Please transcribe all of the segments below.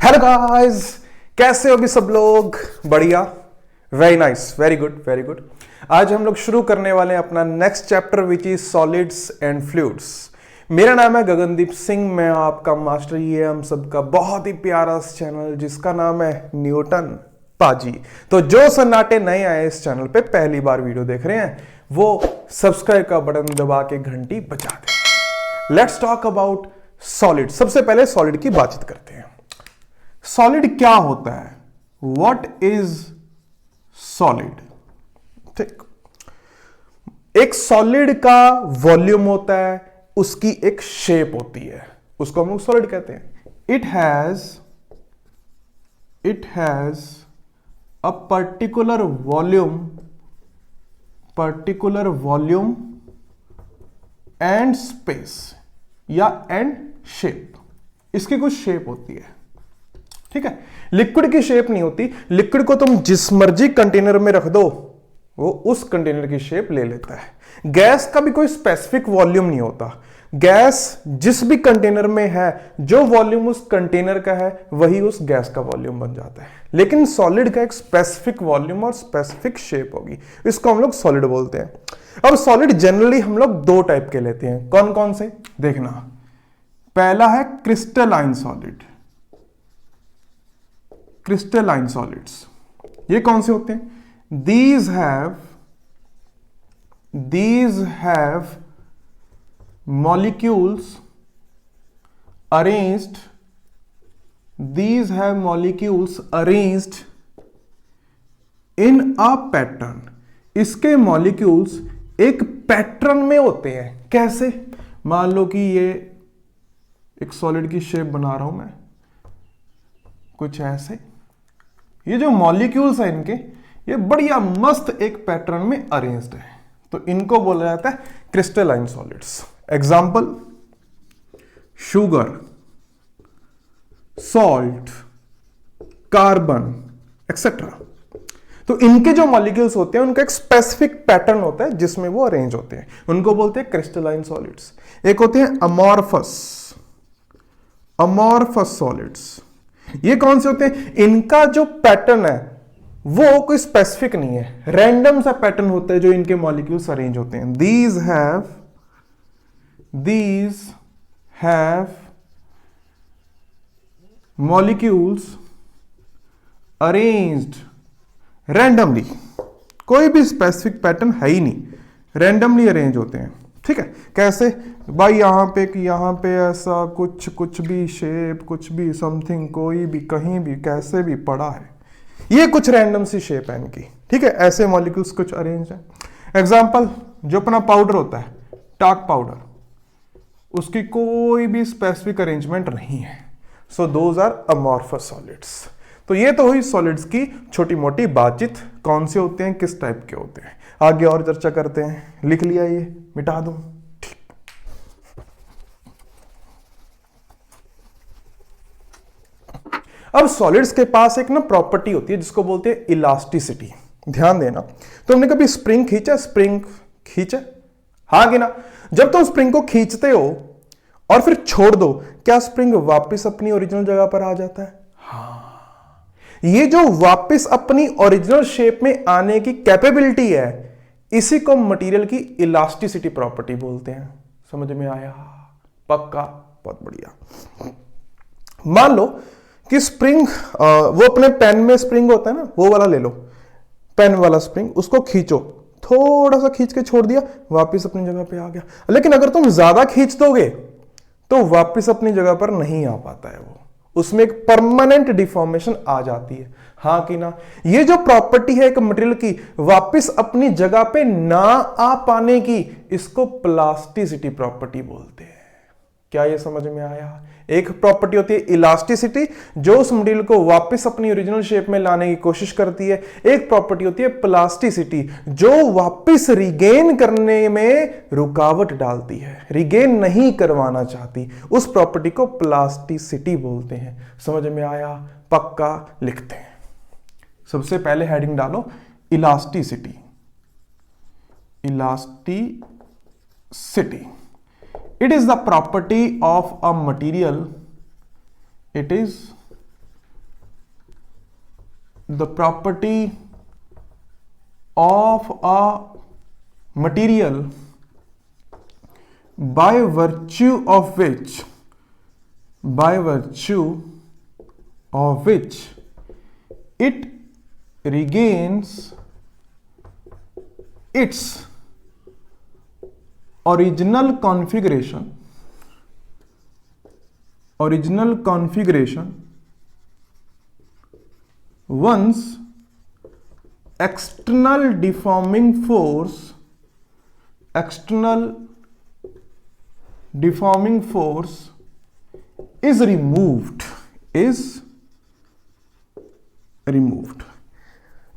Hello guys, कैसे हो भी सब लोग? बढ़िया, very nice, very good, very good. आज हम लोग शुरू करने वाले हैं अपना next chapter which is solids and fluids. मेरा नाम है गगनदीप सिंह, मैं आपका मास्टर। ये हम सबका बहुत ही प्यारा चैनल जिसका नाम है न्यूटन पाजी। तो जो सन्नाटे नए आए इस चैनल पे, पहली बार वीडियो देख रहे हैं, वो सब्सक्राइब का बटन दबा के घंटी बजा दें। Let's talk about solid. सबसे पहले सॉलिड की बातचीत करते हैं। सॉलिड क्या होता है? What is solid? ठीक, एक सॉलिड का वॉल्यूम होता है, उसकी एक शेप होती है, उसको हम लोग सॉलिड कहते हैं। It has a particular volume and space या एंड शेप। इसकी कुछ शेप होती है, ठीक है। लिक्विड की शेप नहीं होती। लिक्विड को तुम जिस मर्जी कंटेनर में रख दो, वो उस कंटेनर की शेप ले लेता है। गैस का भी कोई स्पेसिफिक वॉल्यूम नहीं होता। गैस जिस भी कंटेनर में है, जो वॉल्यूम उस कंटेनर का है, वही उस गैस का वॉल्यूम बन जाता है। लेकिन सॉलिड का एक स्पेसिफिक वॉल्यूम और स्पेसिफिक शेप होगी, इसको हम लोग सॉलिड बोलते हैं। अब सॉलिड जनरली हम लोग दो टाइप के लेते हैं। कौन कौन से? देखना, पहला है क्रिस्टलाइन सॉलिड। क्रिस्टलाइन सॉलिड्स ये कौन से होते हैं? these have molecules arranged in a pattern। इसके मॉलिक्यूल्स एक पैटर्न में होते हैं। कैसे? मान लो कि ये एक सॉलिड की शेप बना रहा हूं मैं, कुछ ऐसे। ये जो मॉलिक्यूल्स है इनके, ये बढ़िया मस्त एक पैटर्न में अरेंज्ड है, तो इनको बोला जाता है crystalline solids. Example, sugar, salt, carbon etcetera. तो इनके जो मॉलिक्यूल्स होते हैं, उनका एक स्पेसिफिक पैटर्न होता है जिसमें वो अरेंज होते हैं, उनको बोलते हैं क्रिस्टलाइन सॉलिड्स। एक होते हैं अमॉर्फस सॉलिड्स। ये कौन से होते हैं? इनका जो पैटर्न है वो कोई स्पेसिफिक नहीं है, रैंडम सा पैटर्न होता है जो इनके मॉलिक्यूल्स अरेंज होते हैं। these have molecules arranged randomly। कोई भी स्पेसिफिक पैटर्न है ही नहीं, रैंडमली अरेंज होते हैं, ठीक है। कैसे भाई? यहां पे ऐसा कुछ भी शेप, कुछ भी समथिंग, कोई भी कहीं भी कैसे भी पड़ा है, ये कुछ रैंडम सी शेप है इनकी, ठीक है। ऐसे मॉलिक्यूल्स कुछ अरेंज है। एग्जांपल, जो अपना पाउडर होता है, टाक पाउडर, उसकी कोई भी स्पेसिफिक अरेंजमेंट नहीं है। So those are amorphous solids. तो ये तो हुई सॉलिड्स की छोटी मोटी बातचीत, कौन से होते हैं, किस टाइप के होते हैं। आगे और चर्चा करते हैं। लिख लिया? ये मिटा दूं? अब सॉलिड्स के पास एक ना प्रॉपर्टी होती है जिसको बोलते हैं इलास्टिसिटी। ध्यान देना, तुमने कभी स्प्रिंग खींचा? हाँ कि ना? जब तुम स्प्रिंग को खींचते हो और फिर छोड़ दो, क्या स्प्रिंग वापस अपनी ओरिजिनल जगह पर आ जाता है? हाँ। ये जो वापस अपनी ओरिजिनल शेप में आने की कैपेबिलिटी है, इसी को मटेरियल की इलास्टिसिटी प्रॉपर्टी बोलते हैं। समझ में आया? पक्का? बहुत बढ़िया। मान लो कि स्प्रिंग, वो अपने पेन में स्प्रिंग होता है ना, वो वाला ले लो, पेन वाला स्प्रिंग, उसको खींचो, थोड़ा सा खींच के छोड़ दिया, वापस अपनी जगह पे आ गया। लेकिन अगर तुम ज्यादा खींच दोगे तो वापस अपनी जगह पर नहीं आ पाता है, वो उसमें एक परमानेंट डिफॉर्मेशन आ जाती है। हाँ कि ना? ये जो प्रॉपर्टी है एक मटेरियल की वापस अपनी जगह पे ना आ पाने की, इसको प्लास्टिसिटी प्रॉपर्टी बोलते हैं। क्या ये समझ में आया? एक प्रॉपर्टी होती है इलास्टिसिटी, जो उस मटेरियल को वापस अपनी ओरिजिनल शेप में लाने की कोशिश करती है। एक प्रॉपर्टी होती है प्लास्टिसिटी, जो वापस रिगेन करने में रुकावट डालती है, रिगेन नहीं करवाना चाहती। उस प्रॉपर्टी को प्लास्टिसिटी बोलते हैं। समझ में आया? पक्का? लिखते हैं। सबसे पहले हेडिंग डालो elasticity. It is the property of a material. It is the property of a material by virtue of which it regains its original configuration once external deforming force is removed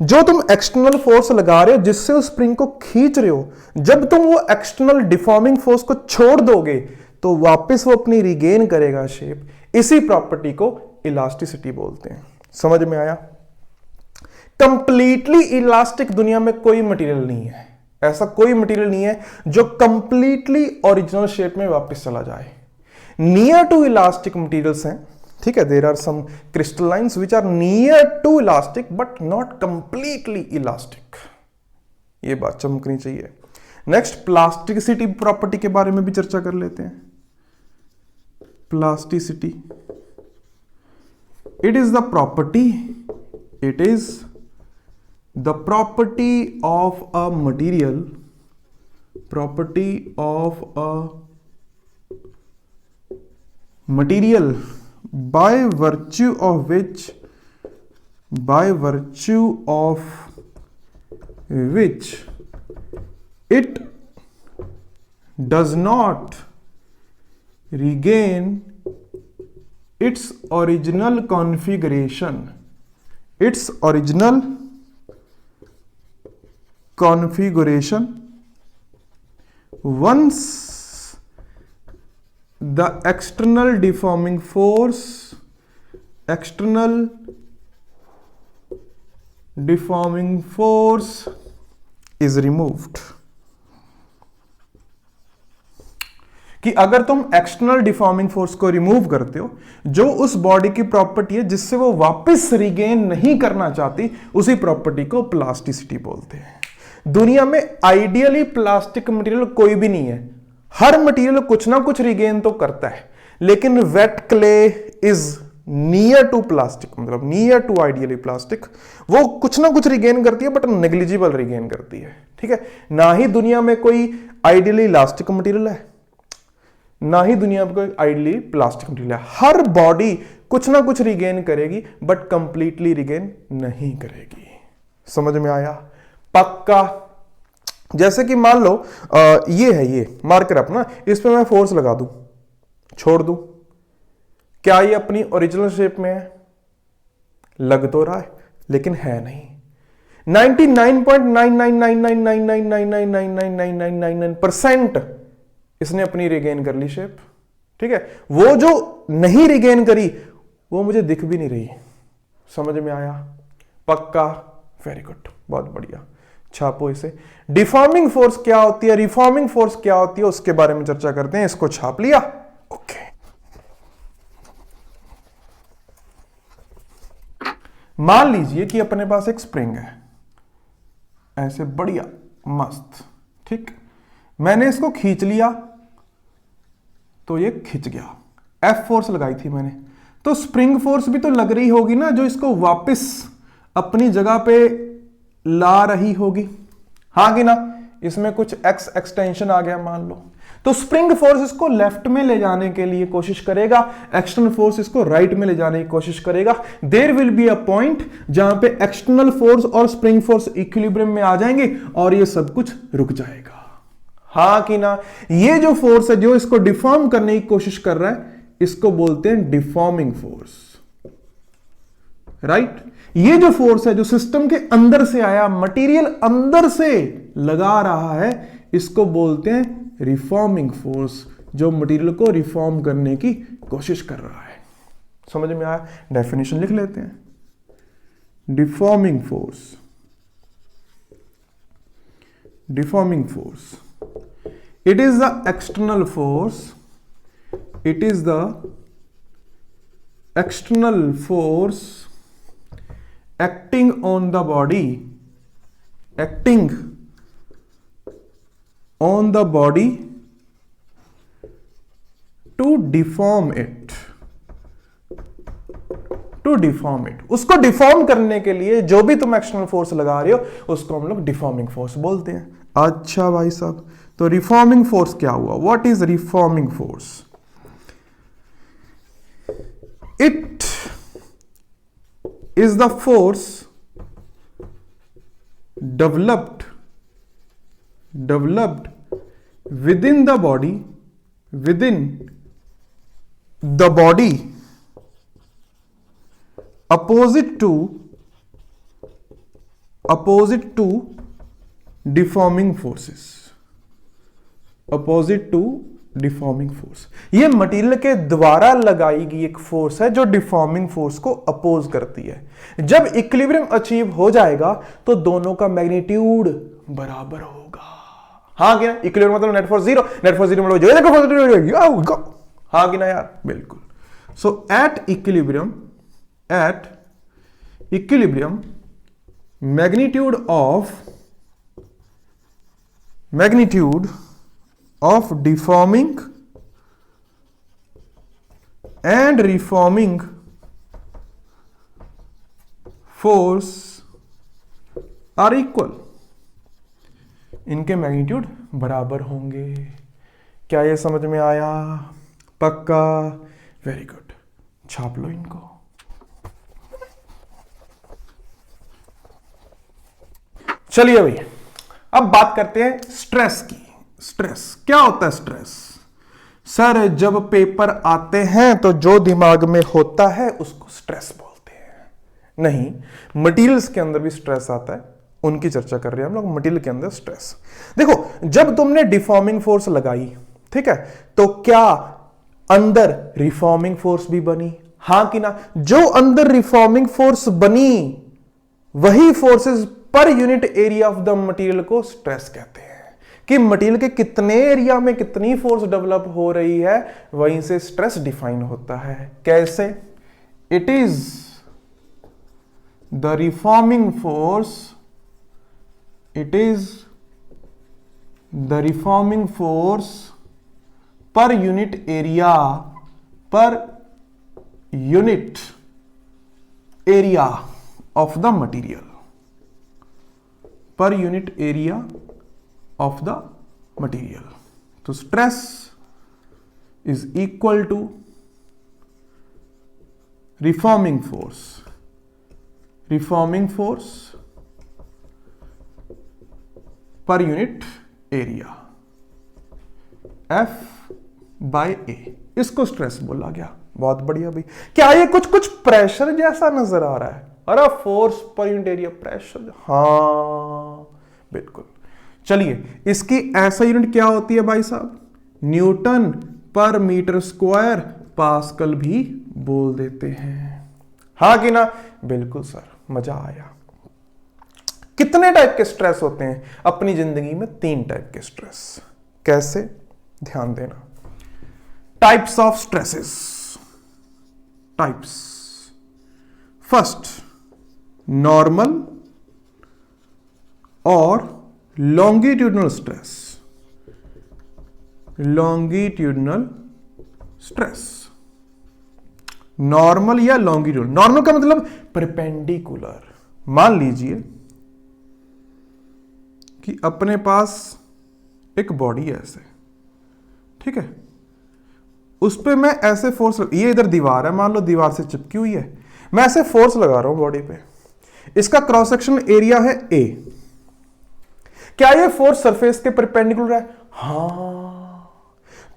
जो तुम external force लगा रहे हो जिससे उस spring को खींच रहे हो, जब तुम वो एक्सटर्नल डिफॉर्मिंग फोर्स को छोड़ दोगे तो वापस वो अपनी रिगेन करेगा शेप। इसी प्रॉपर्टी को इलास्टिसिटी बोलते हैं। समझ में आया? कंप्लीटली इलास्टिक दुनिया में कोई मटेरियल नहीं है, ऐसा कोई मटेरियल नहीं है जो कंप्लीटली ओरिजिनल शेप में वापस चला जाए। नियर टू इलास्टिक मटेरियल्स हैं, ठीक है, there are some crystallines which are near to elastic but not completely elastic. ये बात चमकनी चाहिए। नेक्स्ट, प्लास्टिसिटी प्रॉपर्टी के बारे में भी चर्चा कर लेते हैं। Plasticity, it is the property of a material by virtue of which it does not regain its original configuration once the external deforming force is removed। कि अगर तुम एक्सटर्नल डिफॉर्मिंग फोर्स को रिमूव करते हो, जो उस बॉडी की property है जिससे वो वापस रिगेन नहीं करना चाहती, उसी प्रॉपर्टी को प्लास्टिसिटी बोलते हैं। दुनिया में आइडियली प्लास्टिक मटेरियल कोई भी नहीं है। हर मटेरियल कुछ ना कुछ रिगेन तो करता है, लेकिन wet clay is near to plastic, मतलब नियर टू आइडियली प्लास्टिक। वो कुछ ना कुछ रिगेन करती है बट नेग्लिजिबल रिगेन करती है, ठीक है। ना ही दुनिया में कोई आइडियली इलास्टिक मटेरियल है, ना ही दुनिया में कोई आइडियली प्लास्टिक मटेरियल है। हर बॉडी कुछ ना कुछ रिगेन करेगी बट कंप्लीटली रिगेन नहीं करेगी। समझ में आया? पक्का? जैसे कि मान लो ये है, ये मार्कर अपना, इस पे मैं फोर्स लगा दूं, छोड़ दूं, क्या ये अपनी ओरिजिनल शेप में है? लग तो रहा है लेकिन है नहीं। 99.99999999999999% इसने अपनी रिगेन कर ली शेप, ठीक है। वो जो नहीं रिगेन करी वो मुझे दिख भी नहीं रही। समझ में आया? पक्का? वेरी गुड, बहुत बढ़िया। छापो इसे। डिफॉर्मिंग फोर्स क्या होती है, रिफॉर्मिंग फोर्स क्या होती है, उसके बारे में चर्चा करते हैं। इसको छाप लिया? ओके। मान लीजिए कि अपने पास एक स्प्रिंग है, ऐसे बढ़िया मस्त, ठीक। मैंने इसको खींच लिया तो ये खिंच गया। एफ फोर्स लगाई थी मैंने, तो स्प्रिंग फोर्स भी तो लग रही होगी ना, जो इसको वापस अपनी जगह पे ला रही होगी, हाँ कि ना। इसमें कुछ एक्स एक्सटेंशन आ गया मान लो, तो स्प्रिंग फोर्स इसको लेफ्ट में ले जाने के लिए कोशिश करेगा, एक्सटर्नल फोर्स इसको राइट में ले जाने की कोशिश करेगा। There will be a point जहां पे एक्सटर्नल फोर्स और स्प्रिंग फोर्स इक्विलिब्रियम में आ जाएंगे और ये सब कुछ रुक जाएगा, हाँ कि ना। ये जो फोर्स है जो इसको डिफॉर्म करने की कोशिश कर रहा है, इसको बोलते हैं डिफॉर्मिंग फोर्स, राइट। ये जो फोर्स है जो सिस्टम के अंदर से आया, मटेरियल अंदर से लगा रहा है, इसको बोलते हैं रिफॉर्मिंग फोर्स, जो मटेरियल को रिफॉर्म करने की कोशिश कर रहा है। समझ में आया? डेफिनेशन लिख लेते हैं। Deforming force, deforming force, it is the external force, it is the external force acting on the body, acting on the body to deform it, to deform it. उसको डिफॉर्म करने के लिए जो भी तुम एक्सटर्नल फोर्स लगा रहे हो उसको हम लोग डिफॉर्मिंग फोर्स बोलते हैं। अच्छा भाई साहब, तो रिफॉर्मिंग फोर्स क्या हुआ? What is reforming force? It is the force developed within the body, within the body opposite to deforming forces, opposite to deforming force. ये मटेरियल के द्वारा लगाई गई एक फोर्स है जो डिफॉर्मिंग फोर्स को अपोज करती है। जब इक्विलिब्रियम अचीव हो जाएगा तो दोनों का मैग्नीट्यूड बराबर होगा। हाँ कि ना? इक्विलिब्रियम मतलब net force zero, net force zero मतलब जो देखो हाँ कि ना यार? बिल्कुल। So at equilibrium magnitude of deforming and reforming force are equal, इनके मैग्नीट्यूड बराबर होंगे। क्या ये समझ में आया? पक्का? वेरी गुड, छाप लो इनको। चलिए भाई, अब बात करते हैं स्ट्रेस की। स्ट्रेस क्या होता है? स्ट्रेस सर जब पेपर आते हैं तो जो दिमाग में होता है उसको स्ट्रेस बोलते हैं। नहीं, मटेरियल्स के अंदर भी स्ट्रेस आता है, उनकी चर्चा कर रहे हैं हम लोग। मटेरियल के अंदर स्ट्रेस देखो, जब तुमने डिफॉर्मिंग फोर्स लगाई, ठीक है, तो क्या अंदर रिफॉर्मिंग फोर्स भी बनी? हाँ कि ना? जो अंदर रिफॉर्मिंग फोर्स बनी वही forces per unit area of the material को स्ट्रेस कहते हैं। कि मटेरियल के कितने एरिया में कितनी फोर्स डेवलप हो रही है, वहीं से स्ट्रेस डिफाइन होता है। कैसे? It is the reforming force, it is the reforming force per unit area, per unit area of the material, per unit area of the material. तो stress is equal to reforming force per unit area F by A। इसको stress बोला गया। बहुत बढ़िया भाई। क्या ये कुछ प्रेशर जैसा नजर आ रहा है? अरे force per unit area pressure, हाँ बिल्कुल। चलिए, इसकी ऐसा यूनिट क्या होती है भाई साहब? न्यूटन पर मीटर स्क्वायर, पास्कल भी बोल देते हैं। हाँ कि ना? बिल्कुल सर, मजा आया। कितने टाइप के स्ट्रेस होते हैं अपनी जिंदगी में? 3 टाइप के स्ट्रेस। कैसे? ध्यान देना। Types of stresses, types. First, normal और longitudinal stress. Longitudinal stress, normal या लॉन्गिट्यूडनल। नॉर्मल का मतलब परपेंडिकुलर। मान लीजिए कि अपने पास एक बॉडी है ऐसे, ठीक है, उस पे मैं ऐसे फोर्स, ये इधर दीवार है, मान लो दीवार से चिपकी हुई है, मैं ऐसे फोर्स लगा रहा हूं बॉडी पे। इसका क्रॉस सेक्शन एरिया है A। क्या ये फोर्स सरफेस के परपेंडिकुलर है? हाँ।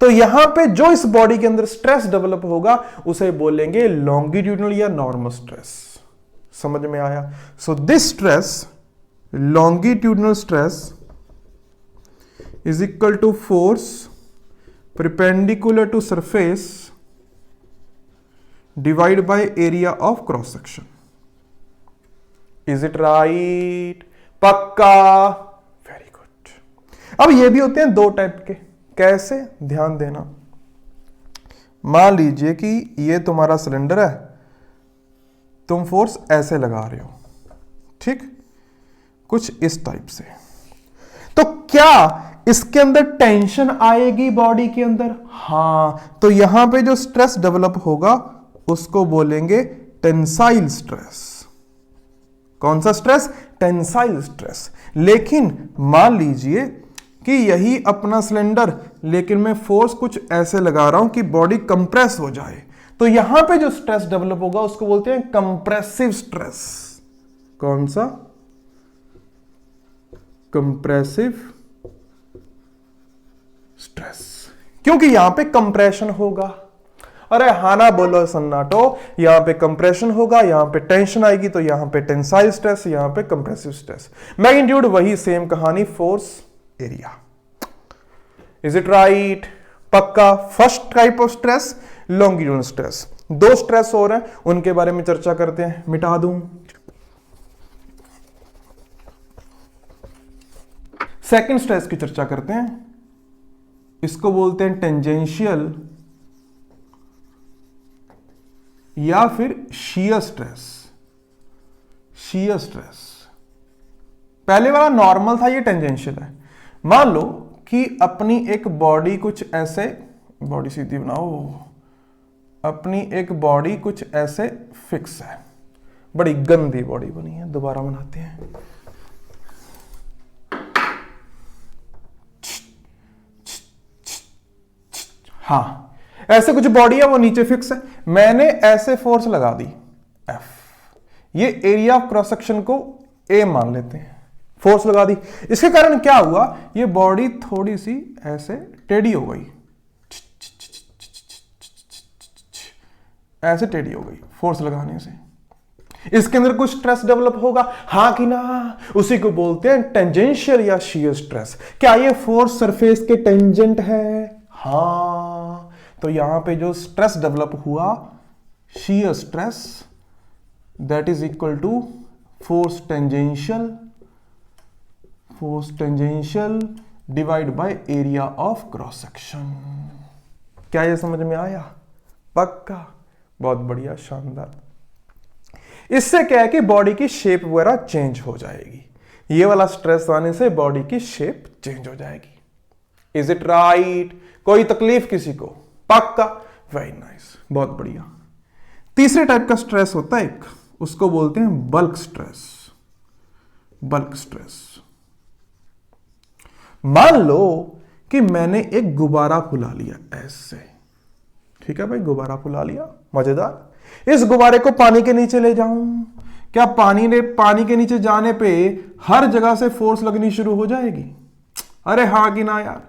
तो यहां पे जो इस बॉडी के अंदर स्ट्रेस डेवलप होगा उसे बोलेंगे लॉन्गिट्यूडनल या नॉर्मल स्ट्रेस। समझ में आया? So this stress, longitudinal stress is equal to force perpendicular to surface divide by area of cross section. Is it right? पक्का? अब ये भी होते हैं 2 टाइप के। कैसे? ध्यान देना। मान लीजिए कि ये तुम्हारा सिलेंडर है, तुम फोर्स ऐसे लगा रहे हो, ठीक, कुछ इस टाइप से। तो क्या इसके अंदर टेंशन आएगी बॉडी के अंदर? हां, तो यहां पे जो स्ट्रेस डेवलप होगा उसको बोलेंगे टेंसाइल स्ट्रेस। कौन सा स्ट्रेस? Tensile stress. लेकिन मान लीजिए कि यही अपना सिलेंडर, लेकिन मैं फोर्स कुछ ऐसे लगा रहा हूं कि बॉडी कंप्रेस हो जाए, तो यहां पे जो स्ट्रेस डेवलप होगा उसको बोलते हैं कंप्रेसिव स्ट्रेस। कौन सा? कंप्रेसिव स्ट्रेस, क्योंकि यहां पे कंप्रेशन होगा। अरे हाँ ना बोलो सन्नाटो, यहां पे कंप्रेशन होगा, यहां पे टेंशन आएगी, तो यहां पे टेंसाइल स्ट्रेस, यहां पे कंप्रेसिव स्ट्रेस। मैग्नीट्यूड वही, सेम कहानी, force, area. Is it right? पक्का। First type of stress longitudinal stress. दो स्ट्रेस और हैं, उनके बारे में चर्चा करते हैं। मिटा दूं। सेकंड स्ट्रेस की चर्चा करते हैं, इसको बोलते हैं टेंजेंशियल या फिर शियर स्ट्रेस। शियर स्ट्रेस, पहले वाला नॉर्मल था, ये टेंजेंशियल है। मान लो कि अपनी एक बॉडी कुछ ऐसे, बॉडी सीधी बनाओ, अपनी एक बॉडी कुछ ऐसे फिक्स है, बड़ी गंदी बॉडी बनी है, दोबारा बनाते हैं। हाँ, ऐसे कुछ बॉडी है, वो नीचे फिक्स है, मैंने ऐसे फोर्स लगा दी F, ये एरिया ऑफ क्रॉस सेक्शन को A मान लेते हैं, फोर्स लगा दी। इसके कारण क्या हुआ, ये बॉडी थोड़ी सी ऐसे टेढ़ी हो गई, ऐसे टेढ़ी हो गई फोर्स लगाने से। इसके अंदर कुछ स्ट्रेस डेवलप होगा, हाँ कि ना? उसी को बोलते हैं टेंजेंशियल या शियर स्ट्रेस। क्या ये फोर्स सरफेस के टेंजेंट है? हाँ, तो यहां पे जो स्ट्रेस डेवलप हुआ, shear stress, that is equal to force tangential divide by area of cross section. क्या ये समझ में आया? पक्का, बहुत बढ़िया, शानदार। इससे क्या है कि बॉडी की शेप वगैरह चेंज हो जाएगी, ये वाला स्ट्रेस आने से बॉडी की शेप चेंज हो जाएगी। Is it right? कोई तकलीफ किसी को? पक्का, वेरी नाइस, बहुत बढ़िया। तीसरे टाइप का स्ट्रेस होता है एक, उसको बोलते हैं बल्क स्ट्रेस। बल्क स्ट्रेस, मान लो कि मैंने एक गुब्बारा फुला लिया ऐसे, ठीक है भाई, गुब्बारा फुला लिया, मजेदार। इस गुब्बारे को पानी के नीचे ले जाऊं, क्या पानी के नीचे जाने पे हर जगह से फोर्स लगनी शुरू हो जाएगी? अरे हाँ कि ना यार,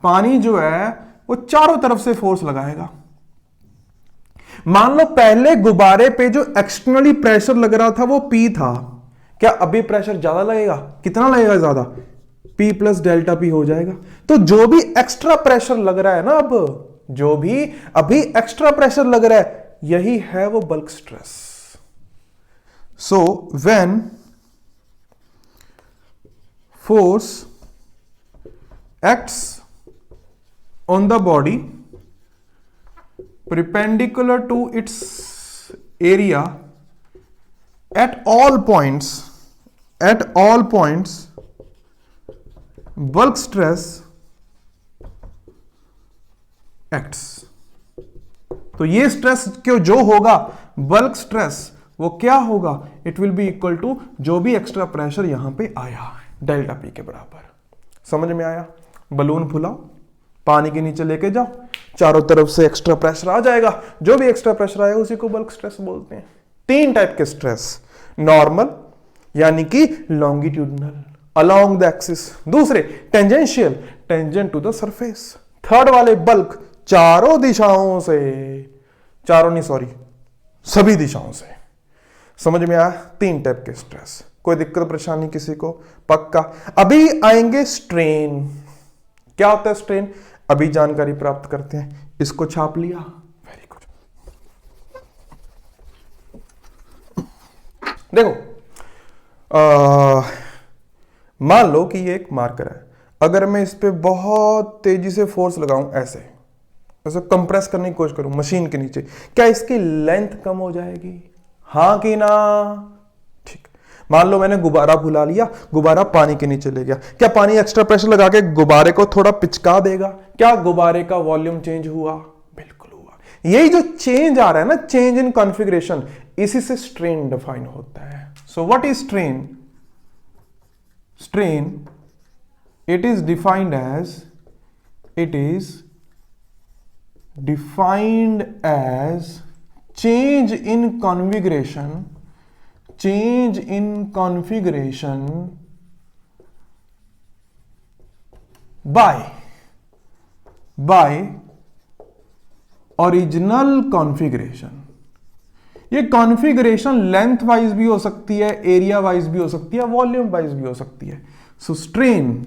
पानी जो है वो चारों तरफ से फोर्स लगाएगा। मान लो पहले गुब्बारे पे जो एक्सटर्नली प्रेशर लग रहा था वो P था, क्या अभी प्रेशर ज्यादा लगेगा? कितना लगेगा ज्यादा? P प्लस डेल्टा P हो जाएगा। तो जो भी एक्स्ट्रा प्रेशर लग रहा है ना, अब जो भी अभी एक्स्ट्रा प्रेशर लग रहा है, यही है वो bulk stress. So when force acts on the body perpendicular to its area at all points, bulk stress acts। तो ये स्ट्रेस क्यों जो होगा, बल्क स्ट्रेस, वो क्या होगा? It will be equal to जो भी एक्स्ट्रा प्रेशर यहां पे आया, डेल्टा पी के बराबर। समझ में आया? बलून फुलाओ, पानी के नीचे लेके जाओ, चारों तरफ से एक्स्ट्रा प्रेशर आ जाएगा, जो भी एक्स्ट्रा प्रेशर आएगा उसी को बल्क स्ट्रेस बोलते हैं। तीन टाइप के स्ट्रेस, नॉर्मल यानी कि लॉन्गिट्यूडनल अलोंग द एक्सिस, दूसरे tangential tangent to the surface, third वाले बल्क चारों दिशाओं से, चारों नहीं सॉरी सभी दिशाओं से। समझ में आया? तीन टाइप के स्ट्रेस। कोई दिक्कत परेशानी किसी को? पक्का। अभी आएंगे स्ट्रेन। क्या होता है स्ट्रेन? अभी जानकारी प्राप्त करते हैं। इसको छाप लिया, वेरी गुड। देखो, मान लो कि ये एक मार्कर है, अगर मैं इस पे बहुत तेजी से फोर्स लगाऊं, ऐसे कंप्रेस करने की कोशिश करूं मशीन के नीचे, क्या इसकी लेंथ कम हो जाएगी? हां कि ना? ठीक। मान लो मैंने गुब्बारा फुला लिया, गुब्बारा पानी के नीचे ले गया, क्या पानी एक्स्ट्रा प्रेशर लगा के गुब्बारे को थोड़ा पिचका देगा? क्या गुब्बारे का वॉल्यूम चेंज हुआ? बिल्कुल हुआ। यही जो चेंज आ रहा है ना, चेंज इन कॉन्फ़िगरेशन, इसी से स्ट्रेन डिफाइन होता है। So what is strain? Strain, it is defined as change in configuration by original configuration। ये कॉन्फ़िगरेशन लेंथ वाइज भी हो सकती है, एरिया वाइज भी हो सकती है, वॉल्यूम वाइज भी हो सकती है। सो strain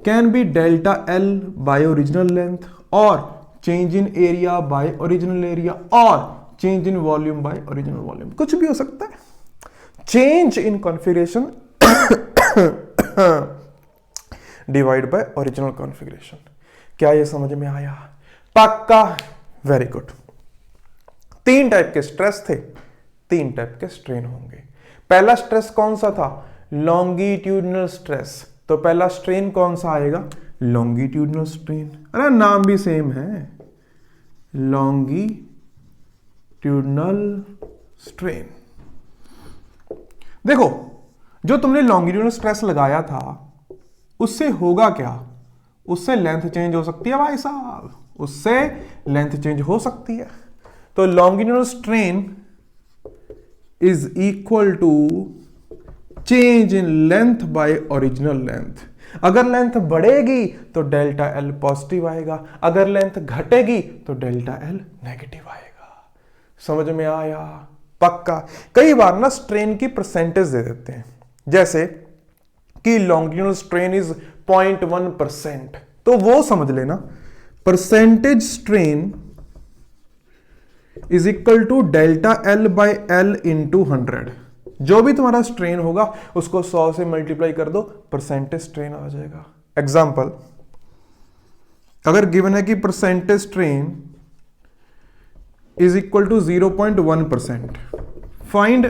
can be delta L by original length or change in area by original area or change in volume by original volume, कुछ भी हो सकता है। change in configuration divide by original configuration। क्या ये समझ में आया? पक्का? Very good. 3 टाइप के स्ट्रेस थे, 3 टाइप के स्ट्रेन होंगे। पहला स्ट्रेस कौन सा था? Longitudinal stress. तो पहला स्ट्रेन कौन सा आएगा? Longitudinal strain. अरे नाम भी सेम है, लॉन्गिट्यूडनल स्ट्रेन। देखो, जो तुमने लॉन्गिट्यूडनल स्ट्रेस लगाया था उससे होगा क्या? उससे लेंथ चेंज हो सकती है भाई साहब, उससे लेंथ चेंज हो सकती है। तो longitudinal strain is equal to change in length by original length. अगर लेंथ बढ़ेगी तो डेल्टा एल पॉजिटिव आएगा, अगर लेंथ घटेगी तो डेल्टा एल नेगेटिव आएगा। समझ में आया? पक्का। कई बार ना स्ट्रेन की परसेंटेज दे देते हैं, जैसे कि लॉन्गिट्यूडनल स्ट्रेन इज 0.1%, तो वो समझ लेना percentage strain is equal to delta L by L into 100। जो भी तुम्हारा स्ट्रेन होगा उसको 100 से मल्टीप्लाई कर दो, परसेंटेज स्ट्रेन आ जाएगा। एग्जाम्पल, अगर गिवन है कि percentage strain is equal to 0.1%, find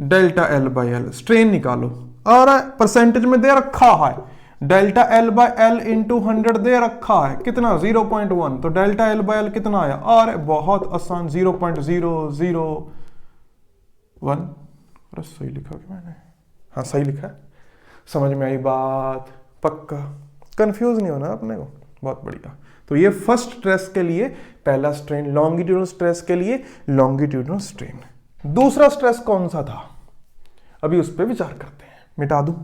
delta L by L, strain निकालो। और परसेंटेज में दे रखा है delta L by L into 100 दे रखा है, कितना? 0.1। तो डेल्टा एल बाय एल कितना आया? और बहुत आसान, 0.001। अरे सही लिखा क्या मैंने? हाँ सही लिखा है। समझ में आई बात? पक्का। कंफ्यूज नहीं होना अपने को, बहुत बढ़िया। तो ये फर्स्ट स्ट्रेस के लिए पहला स्ट्रेन, लॉन्गिट्यूडनल स्ट्रेस के लिए लॉन्गिट्यूडनल स्ट्रेन। दूसरा स्ट्रेस कौन सा था? अभी उस पर विचार करते हैं। मिटा दूं?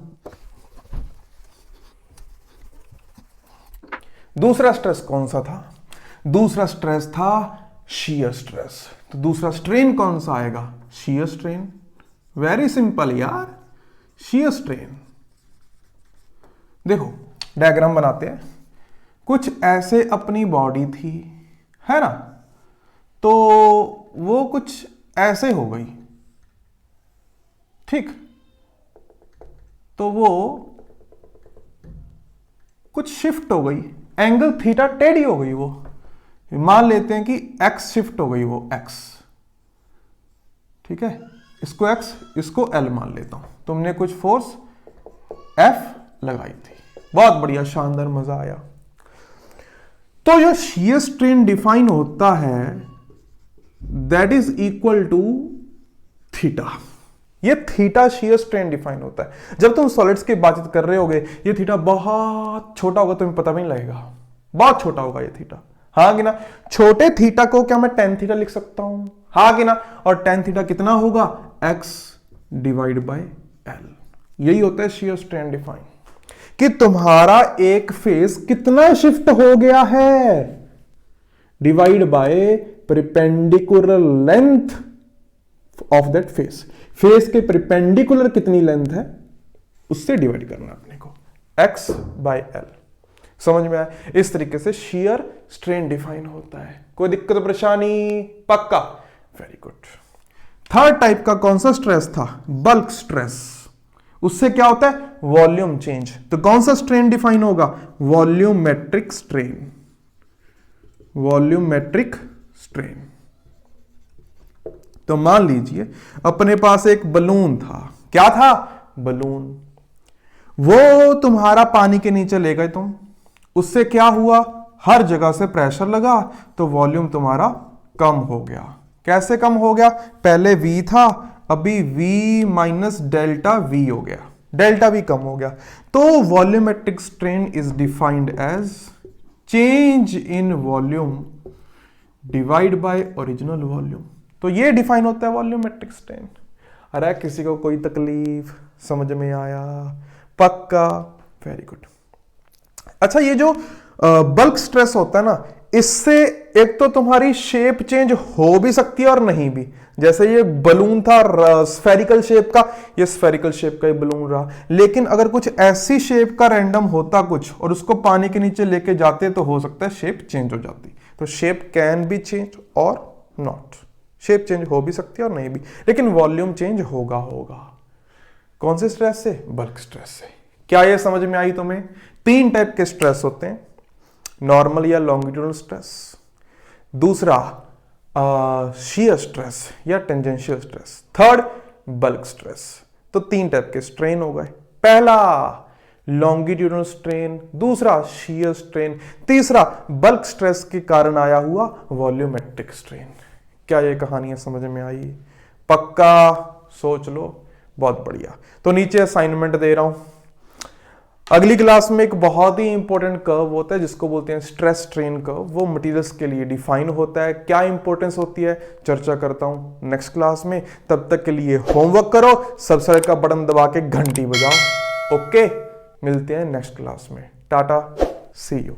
दूसरा स्ट्रेस कौन सा था? दूसरा स्ट्रेस था शीयर स्ट्रेस। तो दूसरा स्ट्रेन कौन सा आएगा? Shear strain. वेरी सिंपल यार, शीयर स्ट्रेन। देखो डायग्राम बनाते हैं। कुछ ऐसे अपनी बॉडी थी, है ना, तो वो कुछ ऐसे हो गई, ठीक, तो वो कुछ शिफ्ट हो गई, एंगल थीटा टेढ़ी हो गई। वो मान लेते हैं कि एक्स शिफ्ट हो गई, वो एक्स, ठीक है, इसको एक्स इसको एल मान लेता हूं। तुमने कुछ फोर्स एफ लगाई थी, बहुत बढ़िया, शानदार, मजा आया। तो जो शीयर स्ट्रेन डिफाइन होता है that is equal to theta. ये थीटा शीयर स्ट्रेन डिफाइन होता है। जब तुम सॉलिड्स की बातचीत कर रहे होगे ये थीटा बहुत छोटा होगा, तुम्हें पता भी नहीं लगेगा, बहुत छोटा होगा ये थीटा, हाँ कि ना। छोटे थीटा को क्या मैं टेन थीटा लिख सकता हूं? हाँ कि ना। और टेन थीटा कितना होगा? X divide by L. यही होता है शीयर स्ट्रेन डिफाइन, कि तुम्हारा एक फेस कितना शिफ्ट हो गया है, divide by perpendicular length of that face. Face के परपेंडिकुलर कितनी लेंथ है उससे डिवाइड करना अपने को, x बाय एल। समझ में आया? इस तरीके से शीयर स्ट्रेन डिफाइन होता है। कोई दिक्कत परेशानी? पक्का, वेरी गुड। थर्ड टाइप का कौन सा स्ट्रेस था? Bulk stress. उससे क्या होता है? Volume change. तो कौन सा स्ट्रेन डिफाइन होगा? Volumetric strain. Volumetric strain. तो मान लीजिए अपने पास एक बलून था। क्या था? बलून। वो तुम्हारा पानी के नीचे ले गए तुम, उससे क्या हुआ? हर जगह से प्रेशर लगा तो वॉल्यूम तुम्हारा कम हो गया। कैसे कम हो गया? पहले V था, अभी V माइनस डेल्टा V हो गया, डेल्टा V कम हो गया। तो volumetric strain is defined as change in volume divide by original volume. तो ये डिफाइन होता है वॉल्यूमेट्रिक स्ट्रेन। अरे किसी को कोई तकलीफ? समझ में आया? पक्का? Very good. अच्छा, ये जो बल्क स्ट्रेस होता है ना, इससे एक तो तुम्हारी शेप चेंज हो भी सकती है और नहीं भी। जैसे ये बलून था स्फेरिकल शेप का, ये स्फेरिकल शेप का ये बलून रहा, लेकिन अगर कुछ ऐसी शेप का रैंडम होता कुछ और उसको पानी के नीचे लेके जाते तो हो सकता है शेप चेंज हो जाती। तो शेप कैन बी चेंज और नॉट, शेप चेंज हो भी सकती है और नहीं भी, लेकिन वॉल्यूम चेंज होगा। कौन से स्ट्रेस से? बल्क स्ट्रेस से। क्या ये समझ में आई तुम्हें? 3 टाइप के स्ट्रेस होते हैं, नॉर्मल या लॉन्गिट्यूडनल स्ट्रेस, दूसरा शियर स्ट्रेस या tangential stress, third bulk stress. तो 3 टाइप के स्ट्रेन हो गए। पहला लॉन्गिट्यूडनल स्ट्रेन, दूसरा शियर स्ट्रेन, तीसरा बल्क स्ट्रेस के कारण आया हुआ वॉल्यूमेट्रिक स्ट्रेन। क्या ये कहानियां समझ में आई? पक्का? सोच लो। बहुत बढ़िया। तो नीचे असाइनमेंट दे रहा हूं। अगली क्लास में एक बहुत ही इंपॉर्टेंट कर्व होता है जिसको बोलते हैं स्ट्रेस स्ट्रेन कर्व। वो मटेरियल्स के लिए डिफाइन होता है। क्या इंपॉर्टेंस होती है चर्चा करता हूं नेक्स्ट क्लास में। तब तक के लिए होमवर्क करो, सब्सक्राइब का बटन दबा के घंटी बजाओ। ओके, मिलते हैं नेक्स्ट क्लास में। टाटा, सी यू।